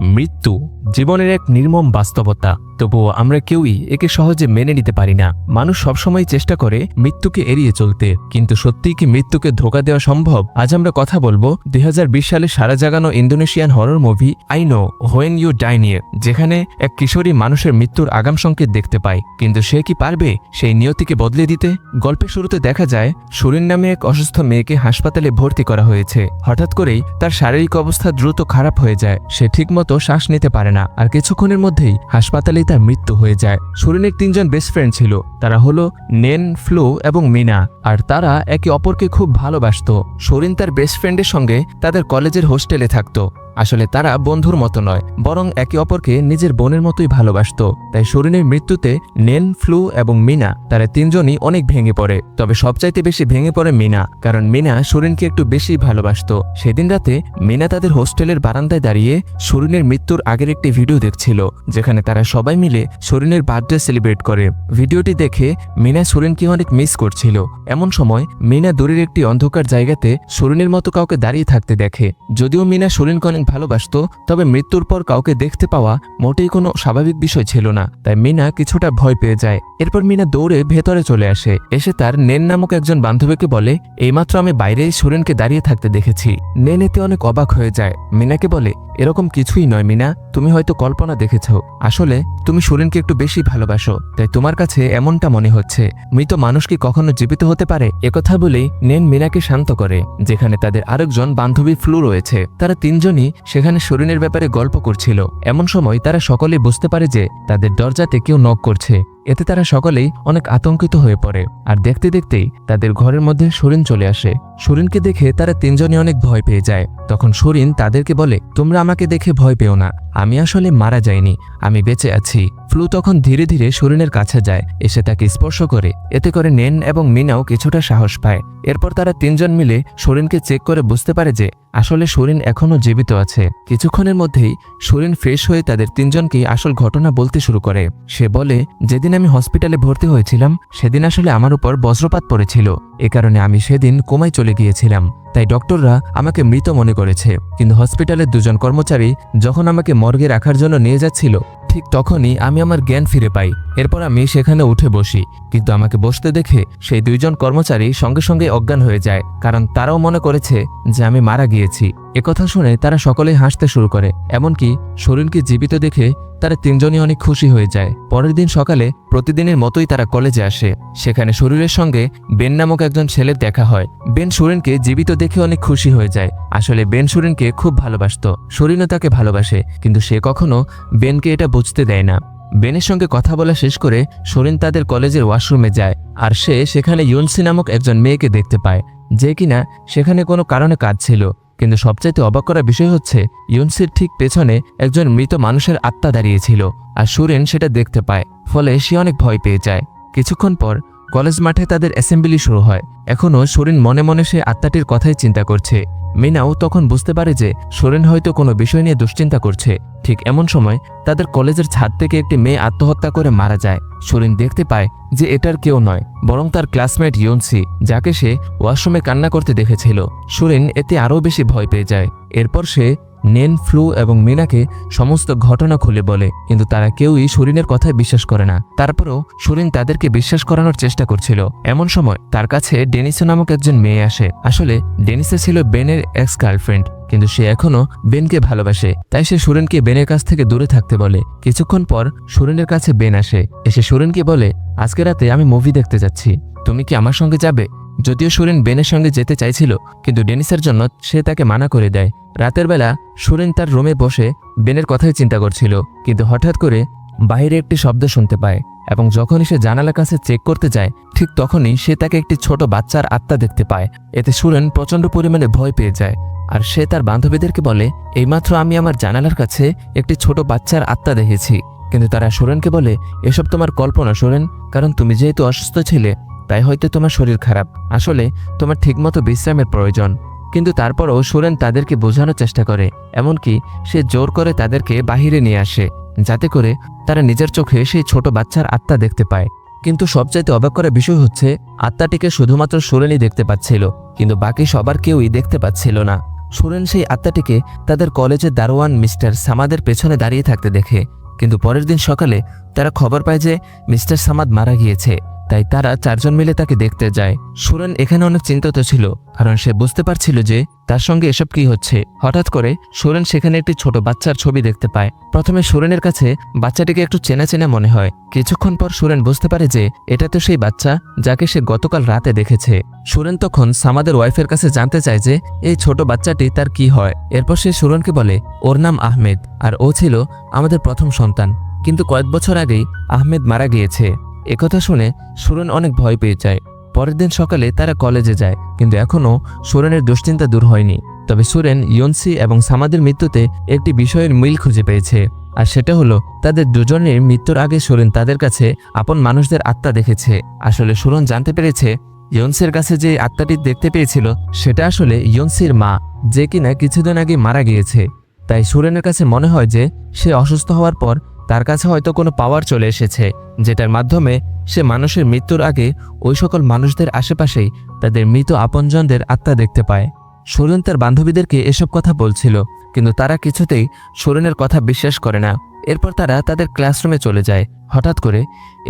মৃত্যু জীবনের এক নির্মম বাস্তবতা, তবুও আমরা কেউই একে সহজে মেনে নিতে পারি না। মানুষ সবসময় চেষ্টা করে মৃত্যুকে এড়িয়ে চলতে, কিন্তু সত্যিই কি মৃত্যুকে ধোঁকা দেওয়া সম্ভব? আজ আমরা কথা বলবো 2020 সালে সারা জাগানো Indonesian horror movie I know when you die নিয়ে, যেখানে এক কিশোরী মানুষের মৃত্যুর আগাম সংকেত দেখতে পায়, কিন্তু সে কি পারবে সেই নিয়তিকে বদলে দিতে? গল্পের শুরুতে দেখা যায় সুরিন নামে এক অসুস্থ মেয়েকে হাসপাতালে ভর্তি করা হয়েছে। হঠাৎ করেই তার শারীরিক অবস্থা দ্রুত খারাপ হয়ে যায়। সে ঠিকমতো শ্বাস নিতে পারে না, আর কিছুক্ষণের মধ্যেই হাসপাতালেই তার মৃত্যু হয়ে যায়। সুরিনের 3 জন বেস্ট ফ্রেন্ড ছিল। তারা হলো নেন, ফ্লো এবং মিনা, আর তারা একে অপরকে খুব ভালোবাসতো। সুরিন তার বেস্ট ফ্রেন্ডের সঙ্গে তাদের কলেজের হোস্টেলে থাকতো। আসলে তারা বন্ধুর মতো নয়, বরং একে অপরকে নিজের বোনের মতোই ভালোবাসত। তাই সুরিনের মৃত্যুতে নেন, ফ্লু এবং মিনা, তারা 3 জনই অনেক ভেঙে পড়ে। তবে সবচাইতে বেশি ভেঙে পড়ে মিনা, কারণ মিনা সুরিনকে একটু বেশি ভালোবাসত। সেদিন রাতে মিনা তাদের হোস্টেলের বারান্দায় দাঁড়িয়ে সুরিনের মৃত্যুর আগের একটি ভিডিও দেখছিল, যেখানে তারা সবাই মিলে সুরিনের বার্থডে সেলিব্রেট করে। ভিডিওটি দেখে মিনা সুরিনকে অনেক মিস করছিল। এমন সময় মিনা দূরের একটি অন্ধকার জায়গাতে সুরিনের মতো কাউকে দাঁড়িয়ে থাকতে দেখে। যদিও মিনা সুরিনকে অনেক ভালোবাসত, তবে মৃত্যুর পর কাউকে দেখতে পাওয়া মোটেই কোনো স্বাভাবিক বিষয় ছিল না। তাই মিনা কিছুটা ভয় পেয়ে যায়। এরপর মিনা দৌড়ে ভেতরে চলে আসে। এসে তার নেন নামক একজন বান্ধবীকে বলে, এইমাত্র আমি বাইরে সুরিনকে দাঁড়িয়ে থাকতে দেখেছি। নেন এতে অনেক অবাক হয়ে যায়। মিনাকে বলে, এরকম কিছুই নয় মিনা, তুমি হয়তো কল্পনা দেখেছ। আসলে তুমি সুরিনকে একটু বেশি ভালোবাসো, তাই তোমার কাছে এমনটা মনে হচ্ছে। মৃত মানুষ কি কখনো জীবিত হতে পারে? একথা বলেই নেন মিনাকে শান্ত করে, যেখানে তাদের আরেকজন বান্ধবী ফ্লু রয়েছে। তারা 3 জনই সেখানে সুরিনের ব্যাপারে গল্প করছিল। এমন সময় তারা সকলেই বুঝতে পারে যে তাদের দরজাতে কেউ নক করছে। এতে তারা সকলেই অনেক আতঙ্কিত হয়ে পড়ে, আর দেখতে দেখতেই তাদের ঘরের মধ্যে সুরিন চলে আসে। সুরিনকে দেখে তারা 3 জনই অনেক ভয় পেয়ে যায়। তখন সুরিন তাদেরকে বলে, তোমরা আমাকে দেখে ভয় পেও না, আমি আসলে মারা যাইনি, আমি বেঁচে আছি। ফ্লু তখন ধীরে ধীরে সুরিনের কাছে যায়, এসে তাকে স্পর্শ করে। এতে করে নেন এবং মিনাও কিছুটা সাহস পায়। এরপর তারা 3 জন মিলে সুরিনকে চেক করে বুঝতে পারে যে আসলে সুরিন এখনও জীবিত আছে। কিছুক্ষণের মধ্যেই সুরিন ফ্রেশ হয়ে তাদের 3 জনকেই আসল ঘটনা বলতে শুরু করে। সে বলে, যেদিন আমি হসপিটালে ভর্তি হয়েছিলাম সেদিন আসলে আমার উপর বজ্রপাত পড়েছিল। এ কারণে আমি সেদিন কোমায় চলে গিয়েছিলাম। তাই ডক্টররা আমাকে মৃত মনে করেছে। কিন্তু হসপিটালের 2 জন কর্মচারী যখন আমাকে মর্গে রাখার জন্য নিয়ে যাচ্ছিল, ঠিক তখনই আমি আমার জ্ঞান ফিরে পাই। এরপর আমি সেখানে উঠে বসি, কিন্তু আমাকে বসতে দেখে সেই 2 জন কর্মচারী সঙ্গে সঙ্গে অজ্ঞান হয়ে যায়, কারণ তারাও মনে করেছে যে আমি মারা গিয়েছি। একথা শুনে তারা সকলেই হাসতে শুরু করে। এমনকি সুরিনকে জীবিত দেখে তারা 3 জনই অনেক খুশি হয়ে যায়। পরের দিন সকালে প্রতিদিনের মতোই তারা কলেজে আসে। সেখানে সুরিনের সঙ্গে বেন নামক একজন ছেলের দেখা হয়। বেন সুরিনকে জীবিত দেখে অনেক খুশি হয়ে যায়। আসলে বেন সুরিনকে খুব ভালোবাসত, সুরিনও তাকে ভালোবাসে, কিন্তু সে কখনো বেনকে এটা বুঝতে দেয় না। বেনের সঙ্গে কথা বলা শেষ করে সুরিন তাদের কলেজের ওয়াশরুমে যায়, আর সে সেখানে ইউনসি নামক একজন মেয়েকে দেখতে পায়, যে কিনা সেখানে কোনো কারণে কাঁদছিল। কিন্তু সবচাইতে অবাক করা বিষয় হচ্ছে, ইউনসির ঠিক পেছনে একজন মৃত মানুষের আত্মা দাঁড়িয়েছিল, আর সুরিন সেটা দেখতে পায়। ফলে সে অনেক ভয় পেয়ে যায়। কিছুক্ষণ পর কলেজ মাঠে তাদের অ্যাসেম্বলি শুরু হয়। এখনও সুরিন মনে মনে সে আত্মাটির কথাই চিন্তা করছে। মিনাও তখন বুঝতে পারে যে সুরিন হয়তো কোনো বিষয় নিয়ে দুশ্চিন্তা করছে। ঠিক এমন সময় তাদের কলেজের ছাদ থেকে একটি মেয়ে আত্মহত্যা করে মারা যায়। সুরিন দেখতে পায় যে এটার কেউ নয়, বরং তার ক্লাসমেট ইউনসি, যাকে সে ওয়াশরুমে কান্না করতে দেখেছিল। সুরিন এতে আরও বেশি ভয় পেয়ে যায়। এরপর সে নেন, ফ্লু এবং মিনাকে সমস্ত ঘটনা খুলে বলে, কিন্তু তারা কেউই সুরিনের কথায় বিশ্বাস করে না। তারপরেও সুরিন তাদেরকে বিশ্বাস করানোর চেষ্টা করছিল। এমন সময় তার কাছে ডেনিসো নামক একজন মেয়ে আসে। আসলে ডেনিসে ছিল বেনের এক্স গার্লফ্রেন্ড, কিন্তু সে এখনও বেনকে ভালোবাসে। তাই সে সুরিনকে বেনের কাছ থেকে দূরে থাকতে বলে। কিছুক্ষণ পর সুরিনের কাছে বেন আসে, এসে সুরিনকে বলে, আজকে রাতে আমি মুভি দেখতে যাচ্ছি, তুমি কি আমার সঙ্গে যাবে? যদিও সুরিন বেনের সঙ্গে যেতে চাইছিল, কিন্তু ডেনিসের জন্য সে তাকে মানা করে দেয়। রাতের বেলা সুরিন তার রুমে বসে বেনের কথাই চিন্তা করছিল, কিন্তু হঠাৎ করে বাইরে একটি শব্দ শুনতে পায়, এবং যখনই সে জানালার কাছে চেক করতে যায়, ঠিক তখনই সে তাকে একটি ছোট বাচ্চার আত্মা দেখতে পায়। এতে সুরিন প্রচণ্ড পরিমাণে ভয় পেয়ে যায়, আর সে তার বান্ধবীদেরকে বলে, এইমাত্র আমি আমার জানালার কাছে একটি ছোট বাচ্চার আত্মা দেখেছি। কিন্তু তারা সুরিনকে বলে, এসব তোমার কল্পনা সুরিন, কারণ তুমি যেহেতু অসুস্থ ছিলে তাই হয়তো তোমার শরীর খারাপ, আসলে তোমার ঠিকমতো বিশ্রামের প্রয়োজন। কিন্তু তারপরও সুরিন তাদেরকে বোঝানোর চেষ্টা করে, এমনকি সে জোর করে তাদেরকে বাহিরে নিয়ে আসে, যাতে করে তারা নিজের চোখে সেই ছোট বাচ্চার আত্মা দেখতে পায়। কিন্তু সবচাইতে অবাক করা বিষয় হচ্ছে, আত্মাটিকে শুধুমাত্র সুরিনই দেখতে পাচ্ছিল, কিন্তু বাকি সবার কেউই দেখতে পাচ্ছিল না। সুরেন সেই আত্মাটিকে তাদের কলেজের দারোয়ান মিস্টার সামাদের পেছনে দাঁড়িয়ে থাকতে দেখে। কিন্তু পরের দিন সকালে তারা খবর পায় যে মিস্টার সামাদ মারা গিয়েছে। তাই তারা 4 জন মিলে তাকে দেখতে যায়। সুরেন এখানে অনেক চিন্তিত ছিল, কারণ সে বুঝতে পারছিল যে তার সঙ্গে এসব কি হচ্ছে। হঠাৎ করে সুরেন সেখানে একটি ছোট বাচ্চার ছবি দেখতে পায়। প্রথমে সুরেনের কাছে বাচ্চাটিকে একটু চেনা চেনা মনে হয়। কিছুক্ষণ পর সুরেন বুঝতে পারে যে এটা তো সেই বাচ্চা যাকে সে গতকাল রাতে দেখেছে। সুরেন তখন সামাদের ওয়াইফের কাছে জানতে চায় যে এই ছোট বাচ্চাটি তার কি হয়। এরপর সে সুরেনকে বলে ওর নাম আহমেদ, আর ও ছিল আমাদের প্রথম সন্তান, কিন্তু কয়েক বছর আগেই আহমেদ মারা গিয়েছে। একথা শুনে সুরেন অনেক ভয় পেয়ে যায়। পরের দিন সকালে তারা কলেজে যায়, কিন্তু এখনও সুরেনের দুশ্চিন্তা দূর হয়নি। তবে সুরেন ইয়নসি এবং সামাদের মৃত্যুতে একটি বিষয়ের মিল খুঁজে পেয়েছে, আর সেটা হলো তাদের দুজনের মৃত্যুর আগে সুরেন তাদের কাছে আপন মানুষদের আত্মা দেখেছে। আসলে সুরেন জানতে পেরেছে ইয়নসির কাছে যে আত্মাটি দেখতে পেয়েছিল সেটা আসলে ইয়নসির মা, যে কিনা কিছুদিন আগে মারা গিয়েছে। তাই সুরেনের কাছে মনে হয় যে সে অসুস্থ হওয়ার পর তার কাছে হয়তো কোনো পাওয়ার চলে এসেছে, যেটার মাধ্যমে সে মানুষের মৃত্যুর আগে ওই সকল মানুষদের আশেপাশেই তাদের মৃত আপনজনদের আত্মা দেখতে পায়। সুরেন তার বান্ধবীদেরকে এসব কথা বলছিল, কিন্তু তারা কিছুতেই সুরেনের কথা বিশ্বাস করে না। এরপর তারা তাদের ক্লাসরুমে চলে যায়। হঠাৎ করে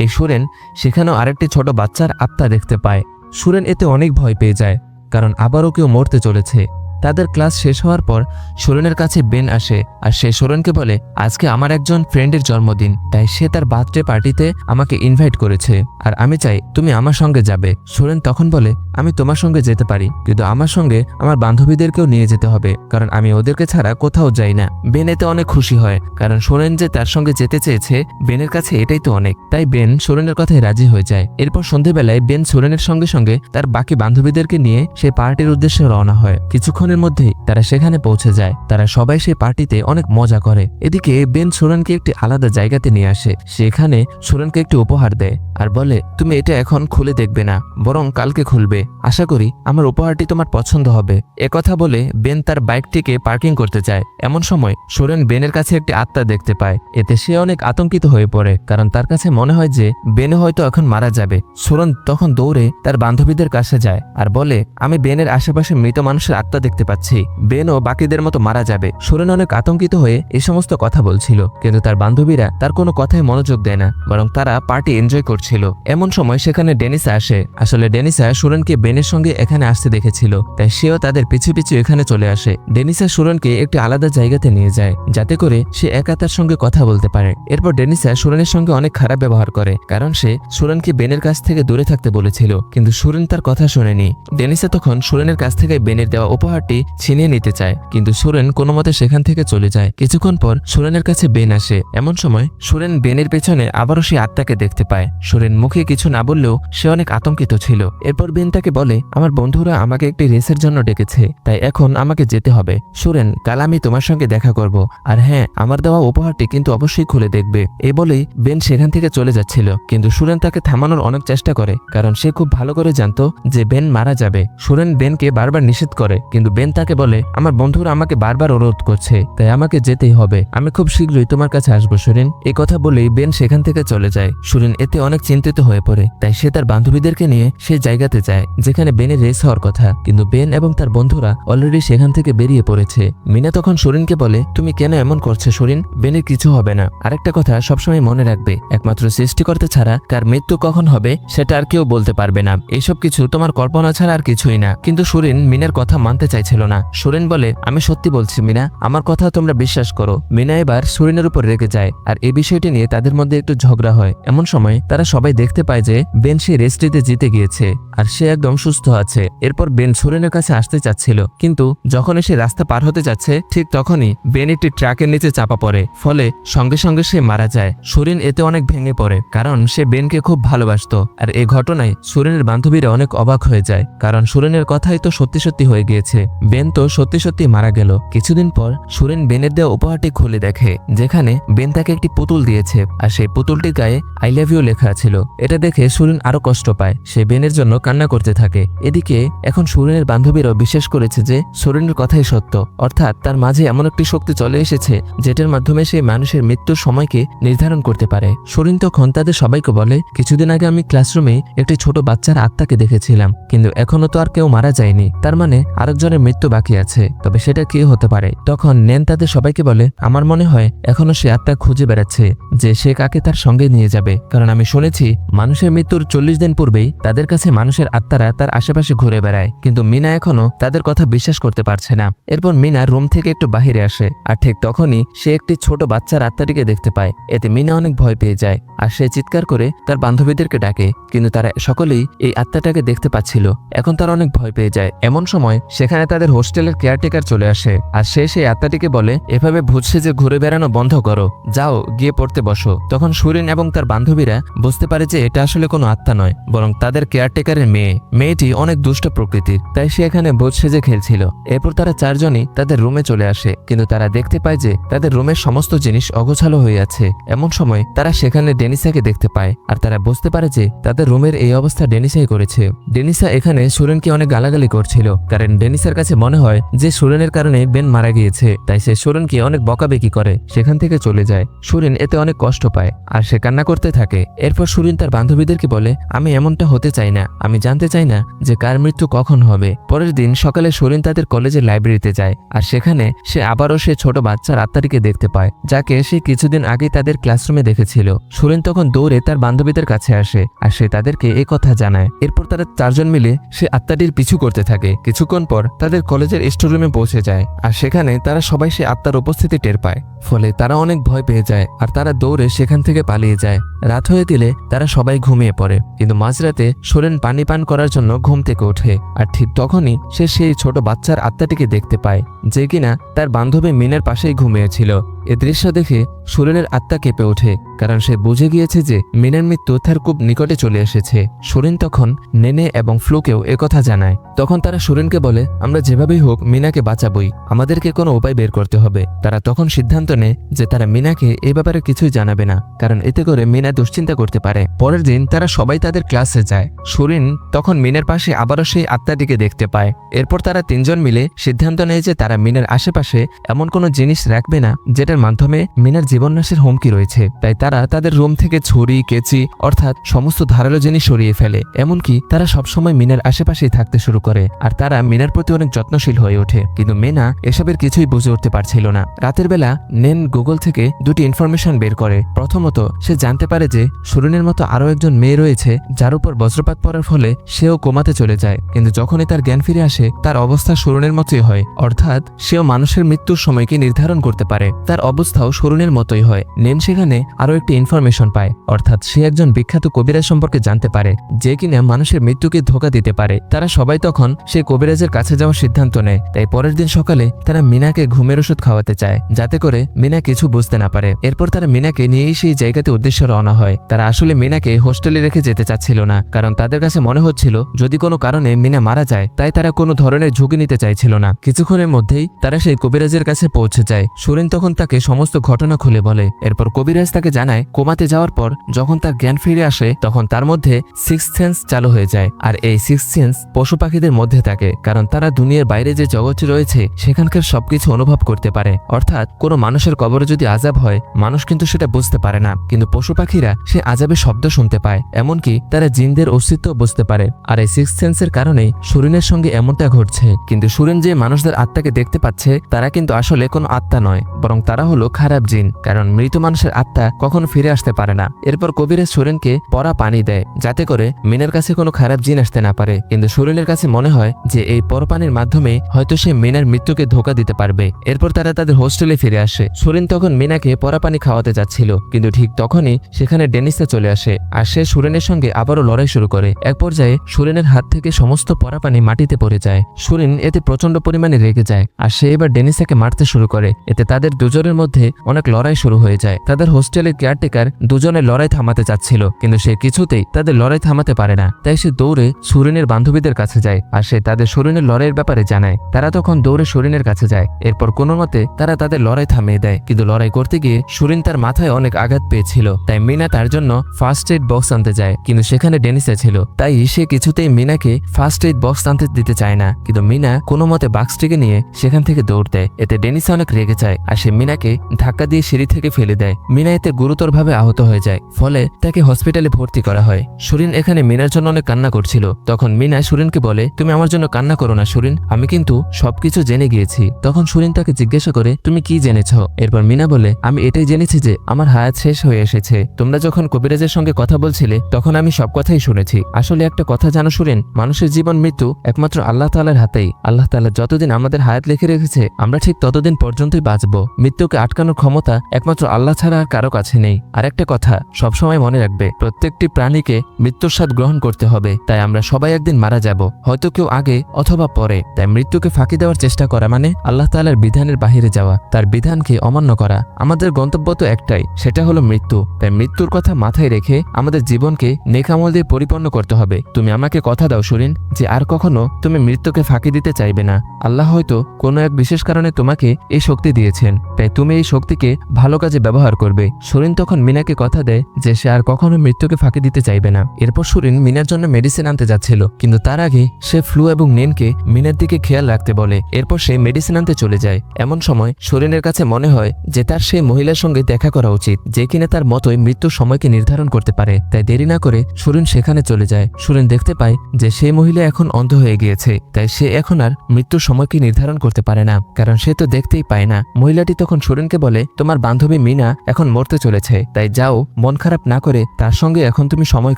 এই সুরেন সেখানেও আরেকটি ছোট বাচ্চার আত্মা দেখতে পায়। সুরেন এতে অনেক ভয় পেয়ে যায়, কারণ আবারও কেউ মরতে চলেছে। তাদের ক্লাস শেষ হওয়ার পর সুরেনের কাছে বেন আসে, আর সে সুরেনকে বলে আজকে আমার একজন ফ্রেন্ডের জন্মদিন, তাই সে তার বার্থডে পার্টিতে আমাকে ইনভাইট করেছে, আর আমি চাই তুমি আমার সঙ্গে যাবে। সুরেন তখন বলে আমি তোমার সঙ্গে যেতে পারি, কিন্তু আমার সঙ্গে আমার বান্ধবীদেরকেও নিয়ে যেতে হবে, কারণ আমি ওদেরকে ছাড়া কোথাও যাই না। বেন এতে অনেক খুশি হয়, কারণ সুরেন যে তার সঙ্গে যেতে চেয়েছে বেনের কাছে এটাই তো অনেক। তাই বেন সুরেনের কথায় রাজি হয়ে যায়। এরপর সন্ধ্যেবেলায় বেন সুরেনের সঙ্গে সঙ্গে তার বাকি বান্ধবীদেরকে নিয়ে সেই পার্টির উদ্দেশ্যে রওনা হয়। কিছুক্ষণ মধ্যেই তারা সেখানে পৌঁছে যায়। তারা সবাই সেই পার্টিতে অনেক মজা করে। এদিকে বেন সুরেনকে একটি আলাদা জায়গাতে নিয়ে আসে। সেখানে সুরেনকে একটি উপহার দেয় আর বলে তুমি এটা এখন খুলে দেখবে না, বরং কালকে খুলবে। আশা করি আমার উপহারটি তোমার পছন্দ হবে। একথা বলে বেন তার বাইকটিকে পার্কিং করতে চায়। এমন সময় সুরেন বেনের কাছে একটি আত্মা দেখতে পায়। এতে সে অনেক আতঙ্কিত হয়ে পড়ে, কারণ তার কাছে মনে হয় যে বেনে হয়তো এখন মারা যাবে। সুরেন তখন দৌড়ে তার বান্ধবীদের কাছে যায় আর বলে আমি বেনের আশেপাশে মৃত মানুষের আত্মা দেখতে পাচ্ছি, বেনও বাকিদের মতো মারা যাবে। সুরেন অনেক আতঙ্কিত হয়ে এই সমস্ত কথা বলছিল, কিন্তু তার বান্ধবীরা তার কোনো কথায় মনোযোগ দেয় না, বরং তারা পার্টি এনজয় করছিল। এমন সময় সেখানে ডেনিসা আসে। আসলে ডেনিসা সুরেনকে বেনের সঙ্গে এখানে আসতে দেখেছিল, তাই সেও তাদের পিছু পিছু এখানে চলে আসে। ডেনিসা সুরেনকে একটি আলাদা জায়গাতে নিয়ে যায়, যাতে করে সে একা তার সঙ্গে কথা বলতে পারে। এরপর ডেনিসা সুরেনের সঙ্গে অনেক খারাপ ব্যবহার করে, কারণ সে সুরেনকে বেনের কাছ থেকে দূরে থাকতে বলেছিল, কিন্তু সুরেন তার কথা শোনেনি। ডেনিসা তখন সুরেনের কাছ থেকে বেনের দেওয়া উপহারটি ছিনিয়ে নিতে চায়, কিন্তু সুরেন কোনো মতে সেখান থেকে চলে যায়। কিছুক্ষণ পর সুরেনের কাছে বেন আসে। এমন সময় সুরেন বেনের পেছনে আবারও সেই আত্মাকে দেখতে পায়। সুরেন মুখে কিছু না বললেও সে অনেক আতঙ্কিত ছিল। এরপর বেন তাকে বলে আমার বন্ধুরা আমাকে একটি রেসের জন্য ডেকেছে, তাই এখন আমাকে যেতে হবে। সুরেন কাল আমি তোমার সঙ্গে দেখা করব, আর হ্যাঁ আমার দেওয়া উপহারটি কিন্তু অবশ্যই খুলে দেখবে। এই বলেই বেন সেখান থেকে চলে যাচ্ছিল, কিন্তু সুরেন তাকে থামানোর অনেক চেষ্টা করে, কারণ সে খুব ভালো করে জানতো যে বেন মারা যাবে। সুরেন বেনকে বারবার নিষেধ করে, কিন্তু বেন তাকে বলে আমার বন্ধুরা আমাকে বারবার অনুরোধ করছে, তাই আমাকে যেতেই হবে। আমি খুব শীঘ্রই তোমার কাছে আসবো সুরেন। এই কথা বলেই বেন সেখান থেকে চলে যায়। সুরেন এতে অনেক চিন্তিত হয়ে পড়ে, তাই সে তার বান্ধবীদেরকে নিয়ে সেই জায়গাতে যায় যেখানে বেনের রেস হওয়ার কথা, কিন্তু বেন এবং তার বন্ধুরা অলরেডি সেখান থেকে বেরিয়ে পড়েছে। মিনা তখন সুরেনকে বলে তুমি কেন এমন করছো সুরেন, বেনের কিছু হবে না। আরেকটা কথা সবসময় মনে রাখবে, একমাত্র সৃষ্টিকর্তা ছাড়া কার মৃত্যু কখন হবে সেটা আর কেউ বলতে পারবে না। এইসব কিছু তোমার কল্পনা ছাড়া আর কিছুই না। কিন্তু সুরেন মিনার কথা মানতে চাইছিল না। সুরেন বলে আমি সত্যি বলছি মিনা, আমার কথা তোমরা বিশ্বাস করো। মিনা এবার সুরেনের উপর রেগে যায়, আর এই বিষয়টি নিয়ে তাদের মধ্যে একটু ঝগড়া হয়। এমন সময় তারা সবাই দেখতে পায় যে বেন সেই রেসটিতে জিতে গিয়েছে, আর সে একদম সুস্থ আছে। এরপর বেন সুরেনের কাছে আসতে চাচ্ছিল, কিন্তু যখন সে রাস্তা পার হতে যাচ্ছে ঠিক তখনই বেন একটি ট্রাকের নিচে চাপা পড়ে, ফলে সঙ্গে সঙ্গে সে মারা যায়। সুরেন এতে অনেক ভেঙে পড়ে, কারণ সে বেনকে খুব ভালোবাসতো। আর এই ঘটনায় সুরেনের বান্ধবীরা অনেক অবাক হয়ে যায়, কারণ সুরেনের কথাই তো সত্যি সত্যি হয়ে গিয়েছে। বেন তো সত্যি সত্যি মারা গেল। কিছুদিন পর সুরেন বেনের দেওয়া উপহারটি খুলে দেখে, যেখানে বেন তাকে একটি পুতুল দিয়েছে, আর সেই পুতুলটির গায়ে আই লাভ ইউ লেখা ছিল। এটা দেখে সুরেন আরো কষ্ট পায়, সে বেনের জন্য কান্না করতে থাকে। এদিকে এখন সুরেনের বান্ধবীরাও বিশ্বাস করেছে যে সুরেনের কথাই সত্য, অর্থাৎ তার মাঝে এমন একটি শক্তি চলে এসেছে যেটার মাধ্যমে সে মানুষের মৃত্যুর সময়কে নির্ধারণ করতে পারে। সুরেন তখন তাদের সবাইকে বলে কিছুদিন আগে আমি ক্লাসরুমে একটি ছোট বাচ্চার আত্মাকে দেখেছিলাম, কিন্তু এখনো তো আর কেউ মারা যায়নি, তার মানে আরেকজনের মৃত্যু বাকি আছে, তবে সেটা কি হতে পারে? তখন নেন তাদের সবাইকে বলে, আমার মনে হয় এখনো সে আত্মা খুঁজে বেড়াচ্ছে যে সে কাকে তার সঙ্গে নিয়ে যাবে, কারণ আমি শুনেছি মানুষের মৃত্যুর 40 দিন পূর্বেই তাদের কাছে মানুষের আত্মারা তার আশেপাশে ঘুরে বেড়ায়। কিন্তু মিনা এখনো তাদের কথা বিশ্বাস করতে পারছে না। এরপর মিনা রুম থেকে একটু বাহিরে আসে, আর ঠিক তখনই সে একটি ছোট বাচ্চার আত্মাটিকে দেখতে পায়। এতে মিনা অনেক ভয় পেয়ে যায়, আর সে চিৎকার করে তার বান্ধবীদেরকে ডাকে, কিন্তু তারা সকলেই এই আত্মাটাকে দেখতে পাচ্ছিল। এখন তারা অনেক ভয় পেয়ে যায়। এমন সময় সেখানে তাদের হোস্টেলের কেয়ারটেকার চলে আসে, আর সে সেই আত্মাটিকে বলে, এভাবে ভূত সেজে ঘুরে বেড়ানো বন্ধ করো, যাও গিয়ে পড়তে বসো। তখন সুরিন এবং তার বান্ধবীরা বুঝতে পারে যে এটা আসলে কোনো আত্মা নয়, বরং তাদের কেয়ারটেকারের মেয়ে। মেয়েটি অনেক দুষ্ট প্রকৃতির, তাই সে এখানে ভূত সেজে খেলছিল। এরপর তারা চারজনই তাদের রুমে চলে আসে, কিন্তু তারা দেখতে পায় যে তাদের রুমের সমস্ত জিনিস অগোছালো হয়ে আছে। এমন সময় তারা সেখানে ডেনিসাকে দেখতে পায়, আর তারা বুঝতে পারে যে তাদের রুমের এই অবস্থা ডেনিসাই করেছে। ডেনিসা এখানে সুরেনকে অনেক গালাগালি করছিল, কারণ ডেনিসার কাছে মনে হয় যে সুরেনের কারণে বেন মারা গিয়েছে, তাই সে সুরেনকে অনেক বকাবেকি করে সেখান থেকে চলে যায়। সুরেন এতে অনেক কষ্ট পায়, আর সে কান্না করতে থাকে। এরপর সুরেন তার বান্ধবীদেরকে বলে, আমি এমনটা হতে চাই না, আমি জানতে চাই না যে কার মৃত্যু কখন হবে। পরের দিন সকালে সুরেন তাদের কলেজের লাইব্রেরিতে যায়, আর সেখানে সে আবারও সে ছোট বাচ্চার আত্মাটিকে দেখতে পায়, যাকে সে কিছুদিন আগে তাদের ক্লাসরুমে দেখেছিল। সুরেন তখন দৌড়ে তার বান্ধবীদের কাছে আসে, আর সে তাদেরকে এই কথা জানায়। এরপর তারা চারজন মিলে সে আত্মাটির পিছু করতে থাকে। কিছুক্ষণ পর তাদের কলেজের স্টোররুমে পৌঁছে যায়, আর সেখানে তারা সবাই সে আত্মার উপস্থিতি টের পায়। ফলে তারা অনেক ভয় পেয়ে যায়, আর তারা দৌড়ে সেখান থেকে পালিয়ে যায়। রাত হয়ে গেলে তারা সবাই ঘুমিয়ে পড়ে, কিন্তু মাঝরাতে সুরেন পানি পান করার জন্য ঘুম থেকে ওঠে, আর ঠিক তখনই সে সেই ছোট বাচ্চার আত্মাটিকে দেখতে পায়, যে কিনা তার বান্ধবী মিনার পাশেই ঘুমিয়েছিল। এ দৃশ্য দেখে সুরেনের আত্মা কেঁপে ওঠে, কারণ সে বুঝে গিয়েছে যে মিনার মৃত্যু তার খুব নিকটে চলে এসেছে। সুরেন তখন নেনে এবং ফ্লুকেও একথা জানায়। তখন তারা সুরেনকে বলে, আমরা যেভাবেই হোক মিনাকে বাঁচাবই, আমাদেরকে কোনো উপায় বের করতে হবে। তারা তখন সিদ্ধান্ত নেয় যে তারা মিনাকে এই ব্যাপারে কিছুই জানাবে না, কারণ এতে করে মিনা দুশ্চিন্তা করতে পারে। পরের দিন তারা সবাই তাদের ক্লাসে যায়। সুরেন তখন মিনার পাশে আবারও সেই আত্মাটিকে দেখতে পায়। এরপর তারা তিনজন মিলে সিদ্ধান্ত নেয় যে তারা মিনার আশেপাশে এমন কোনো জিনিস রাখবে না যেটার মাধ্যমে মিনার জীবননাশের হুমকি রয়েছে। তাই তারা তাদের রুম থেকে ছুরি, কেচি অর্থাৎ সমস্ত ধারালো জিনিস সরিয়ে ফেলে। এমনকি তারা সবসময় মিনার আশেপাশেই থাকতে শুরু করে, আর তারা মিনার প্রতি অনেক যত্নশীল হয়ে ওঠে। কিন্তু মিনা এসবের কিছুই বুঝে উঠতে পারছিল না। রাতের বেলা নেন গুগল থেকে দুটি ইনফরমেশন বের করে। প্রথমত সে জানতে পারে যে সুরেনের মতো আরো একজন মেয়ে রয়েছে, যার উপর বজ্রপাত পড়ার ফলে সেও কোমাতে চলে যায়। কিন্তু যখনই তার জ্ঞান ফিরে আসে, তার অবস্থা সুরেনের মতোই হয়, অর্থাৎ সেও মানুষের মৃত্যুর সময়কে নির্ধারণ করতে পারে। তার অবস্থাও সুরেনের মতোই হয়। নেন সেখানে আরো একটি ইনফরমেশন পায়, অর্থাৎ সে একজন বিখ্যাত কবিরাজ সম্পর্কে জানতে পারে, যে কিনা মানুষের মৃত্যুকে ধোঁকা দিতে পারে। তারা সবাই তখন সেই কবিরাজের কাছে যাওয়ার সিদ্ধান্ত নেয়। তাই পরের দিন সকালে তারা মিনাকে ঘুমের ওষুধ খাওয়াতে চায়, যাতে করে মিনা কিছু বুঝতে না পারে। এরপর তারা মিনাকে নিয়েই সেই জায়গাতে উদ্দেশ্যে রওনা হয়। তারা আসলে মিনাকে হোস্টেলে রেখে যেতে চাচ্ছিল না, কারণ তাদের কাছে মনে হচ্ছিল যদি কোনো কারণে মিনা মারা যায়, তাই তারা কোনো ধরনের ঝুঁকি নিতে চাইছিল না। কিছুক্ষণের মধ্যেই তারা সেই কবিরাজের কাছে পৌঁছে যায়। সুরেন তখন তাকে সমস্ত ঘটনা খুলে বলে। এরপর কবিরাজ তাকে জানায় কোমাতে যাওয়ার পর যখন তার জ্ঞান ফিরে আসে, তখন তার মধ্যে সিক্সথ সেন্স চালু হয়ে যায়। আর এই সিক্সথ সেন্স পশু পাখিদের মধ্যে থাকে, কারণ তারা দুনিয়ার বাইরে যে জগৎটি রয়েছে সেখানকার সবকিছু অনুভব করতে পারে। অর্থাৎ কোনো মানুষের কবরে যদি আযাব হয়, মানুষ কিন্তু সেটা বুঝতে পারে না, কিন্তু পশু পাখিরা সে আযাবের শব্দ শুনতে পায়। এমনকি তারা জিনদের অস্তিত্ব বুঝতে পারে। আর এই সিক্সথ সেন্সের কারণেই সুরেনের সঙ্গে এমনটা ঘটছে। কিন্তু সুরেন যে মানুষদের আত্মাকে দেখতে পাচ্ছে, তারা কিন্তু আসলে কোনো আত্মা নয়, বরং তারা হলো খারাপ জিন, কারণ মৃত মানুষের আত্মা কখনো ফিরে আসতে পারে না। এরপর কবিরাজ সুরেনকে পরা পানি দেয়, যাতে করে মিনার কাছে কোনো খারাপ জিন আসতে না পারে। কিন্তু সুরেনের কাছে মনে হয় যে এই পরপানির মাধ্যমে হয়তো সে মিনার মৃত্যুকে ধোঁকা দিতে পারবে। এরপর তারা তাদের হোস্টেলে ফিরে আসে। সুরেন তখন মিনাকে পরা পানি খাওয়াতে যাচ্ছিল, কিন্তু ঠিক তখনই সেখানে ডেনিসা চলে আসে, আর সে সুরেনের সঙ্গে আবারও লড়াই শুরু করে। এক পর্যায়ে সুরেনের হাত থেকে সমস্ত পরা পানি মাটিতে পড়ে যায়। সুরেন এতে প্রচন্ড পরিমাণে রেগে যায়, আর সে এবার ডেনিসাকে মারতে শুরু করে। এতে তাদের দুজনের মধ্যে অনেক লড়াই শুরু হয়ে যায়। তাদের হোস্টেলের কেয়ারটেকার দুজনের লড়াই থামাতে চাচ্ছিল, কিন্তু সে কিছুতেই তাদের লড়াই থামাতে পারে না। তাই সে দৌড়ে সুরেনের বান্ধবীদের কাছে যায়, আর সে তাদের সুরেনের লড়াইয়ের ব্যাপারে জানায়। তারা তখন দৌড়ে সুরেনের কাছে যায়। এরপর কোনো মতে তারা তাদের লড়াই থামিয়ে দেয়, কিন্তু লড়াই করতে গিয়ে সুরেন তার মাথায় অনেক আঘাত পেয়েছিল। তাই মিনা তার জন্য ফার্স্ট এইড বক্স আনতে যায়, কিন্তু সেখানে ডেনিসা ছিল। তাই সে কিছুতেই মিনাকে ফার্স্ট এইড বক্স আনতে দিতে চায় না, কিন্তু মিনা কোনো মতে বাক্সটিকে নিয়ে সেখান থেকে দৌড় দেয়। এতে ডেনিসা অনেক রেগে যায়, আর সে মিনাকে ধাক্কা দিয়ে সিঁড়ি থেকে ফেলে দেয়। মিনা এতে গুরুতরভাবে আহত হয়ে যায়, ফলে তাকে হসপিটালে ভর্তি করা হয়। সুরেন এখানে মিনার জন্য অনেক কান্না করছিল। তখন মিনা সুরেনকে বলে, তুমি আমার জন্য কান্না করো না সুরেন, সুরিন, আমি কিন্তু সবকিছু জেনে গিয়েছি। তখন সুরিন তাকে জিজ্ঞাসা করে, তুমি কি জেনেছ? এরপর মিনা বলে, আমি এটাই জেনেছি যে আমার হায়াত শেষ হয়ে এসেছে। তোমরা যখন কবিরাজের সঙ্গে কথা বলছিলে তখন আমি সব কথাই শুনেছি। আসলে একটা কথা জানো সুরিন, মানুষের জীবন মৃত্যু একমাত্র আল্লাহ তাআলার হাতেই। আল্লাহ তাআলা যতদিন আমাদের হায়াত লিখে রেখেছে আমরা ঠিক ততদিন পর্যন্তই বাঁচব। মৃত্যুকে আটকানোর ক্ষমতা একমাত্র আল্লাহ ছাড়া আর কারো কাছে নেই। আর একটা কথা সবসময় মনে রাখবে, প্রত্যেকটি প্রাণীকে মৃত্যুর স্বাদ গ্রহণ করতে হবে। তাই আমরা সবাই একদিন মারা যাব, হয়তো কেউ আগে অথবা পরে। তাই মৃত্যুকে ফাঁকি দেওয়ার চেষ্টা করা মানে আল্লাহ তাআলার বিধানের বাহিরে যাওয়া, তার বিধানকে অমান্য করা। আমাদের গন্তব্য তো একটাই, সেটা হলো মৃত্যু। তাই মৃত্যুর কথা মাথায় রেখে আমাদের জীবনকে নেক আমল দিয়ে পরিপূর্ণ করতে হবে। তুমি আমাকে কথা দাও সুরিন যে আর কখনো তুমি মৃত্যুকে ফাঁকি দিতে চাইবে না। আল্লাহ হয়তো কোনো এক বিশেষ কারণে তোমাকে এই শক্তি দিয়েছেন, তাই তুমি এই শক্তিকে ভালো কাজে ব্যবহার করবে। সুরিন তখন মিনাকে কথা দেয় যে সে আর কখনো মৃত্যুকে ফাঁকি দিতে চাইবে না। এরপর সুরিন মিনার জন্য মেডিসিন আনতে যাচ্ছিল, কিন্তু তার আগে সে ফ্লু এবং নিনকে মিনার দিকে খেয়াল রাখতে বলে। এরপর সে মেডিসিন আনতে চলে যায়। এমন সময় সুরিনের কাছে মনে হয় যে তার সেই মহিলার সঙ্গে দেখা করা উচিত, যে কিনা তার মতোই মৃত্যুর সময়কে নির্ধারণ করতে পারে। তাই দেরি না করে সুরিন সেখানে চলে যায়। সুরিন দেখতে পায় যে সেই মহিলা এখন অন্ধ হয়ে গিয়েছে, তাই সে এখন আর মৃত্যুর সময়কে নির্ধারণ করতে পারে না, কারণ সে তো দেখতেই পায় না। মহিলাটি তখন সুরিনকে বলে, তোমার বান্ধবী মিনা এখন মরতে চলেছে, তাই যাও, মন খারাপ না করে তার সঙ্গে এখন তুমি সময়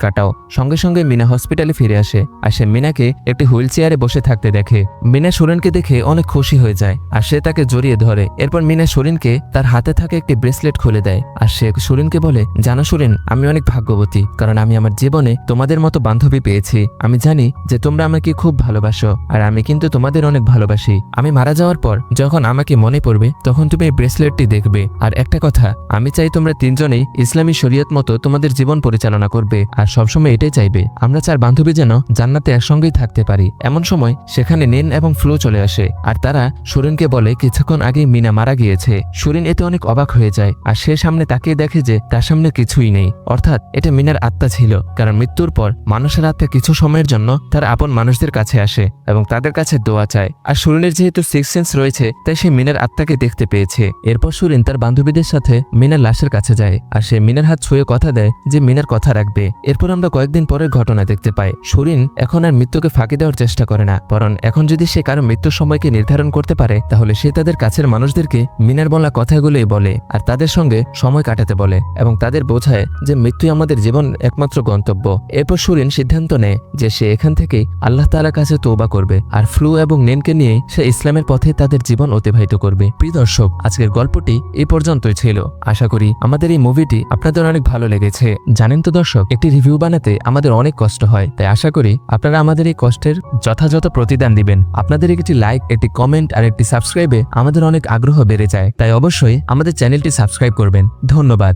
কাটাও। সঙ্গে সঙ্গে মিনা হসপিটালে ফিরে আসে আর সে মিনাকে একটি হুইল চেয়ারে বসে থাকতে দেখে। মিনা সুরিনকে দেখে অনেক খুশি হয়ে যায় আর সে তাকে জড়িয়ে ধরে। এরপর মিনা সুরিনকে তার হাতে থাকা একটি ব্রেসলেট খুলে দেয় আর সে সুরিনকে বলে, জানো সুরিন, আমি অনেক ভাগ্যবতী, কারণ আমি আমার জীবনে তোমাদের মতো বান্ধবী পেয়েছি। আমি জানি যে তোমরা আমাকে খুব ভালোবাসো আর আমি কিন্তু তোমাদের অনেক ভালোবাসি। আমি মারা যাওয়ার পর যখন আমাকে মনে পড়বে তখন তুমি এই ব্রেসলেটটি দেখবে। আর একটা কথা, আমি চাই তোমরা তিনজনেই ইসলামী শরীয়ত মতো তোমাদের জীবন পরিচালনা করবে আর সবসময় এটাই চাইবে আমরা চার বান্ধবী যেন জান্নাতে একসঙ্গেই থাকতে পারি। এমন সময় সেখানে নিন এবং ফ্লো চলে আসে আর তারা সুরিনকে বলে কিছুক্ষণ আগে মিনা মারা গিয়েছে। সুরিন এতে অনেক অবাক হয়ে যায় আর সে সামনে তাকিয়ে দেখে যে তার সামনে কিছুই নেই, অর্থাৎ এটা মিনার আত্মা ছিল। কারণ মৃত্যুর পর মানুষের আত্মা কিছু সময়ের জন্য তার আপন মানুষদের কাছে আসে এবং তাদের কাছে দোয়া চায়। আর সুরিনের যেহেতু সিক্স সেন্স রয়েছে তাই সে মিনার আত্মাকে দেখতে পেয়েছে। এরপর সুরিন তার বান্ধবীদের সাথে মিনার লাশের কাছে যায় আর সে মিনার হাত ছুঁয়ে কথা দেয় যে মিনার কথা রাখবে। এরপর আমরা কয়েকদিন পরের ঘটনা দেখতে পাই। সুরিন এখন আর মৃত্যুকে ফাঁকি দেওয়ার চেষ্টা করে না, বরং এখন যদি সে কারো মৃত্যুর সময়কে নির্ধারণ করতে পারে তাহলে সে তাদের কাছের মানুষদেরকে মিনার বলা কথাগুলোই বলে আর তাদের সঙ্গে সময় কাটাতে বলে এবং তাদের বোঝায় যে মৃত্যুই আমাদের জীবন একমাত্র গন্তব্য। এরপর সুরিন সিদ্ধান্ত নেয় যে সে এখান থেকে আল্লাহ তাআলার কাছে তওবা করবে আর ফ্লু এবং নিনকে নিয়ে সে ইসলামের পথে তাদের জীবন অতিবাহিত করবে। প্রিয় দর্শক, আজকের গল্পটি এই পর্যন্তই ছিল। আশা করি আমাদের এই মুভিটি আপনাদের অনেক ভালো লেগেছে। জানেন তো দর্শক, একটি রিভিউ বানাতে আমাদের অনেক কষ্ট হয়, তাই আশা করি আপনারা আমাদের এই কষ্টের যথাযথ প্রতিদান দিবেন। আপনাদের একটি লাইক, একটি কমেন্ট আর একটি সাবস্ক্রাইবে আমাদের অনেক আগ্রহ বেড়ে যায়, তাই অবশ্যই আমাদের চ্যানেলটি সাবস্ক্রাইব করবেন। ধন্যবাদ।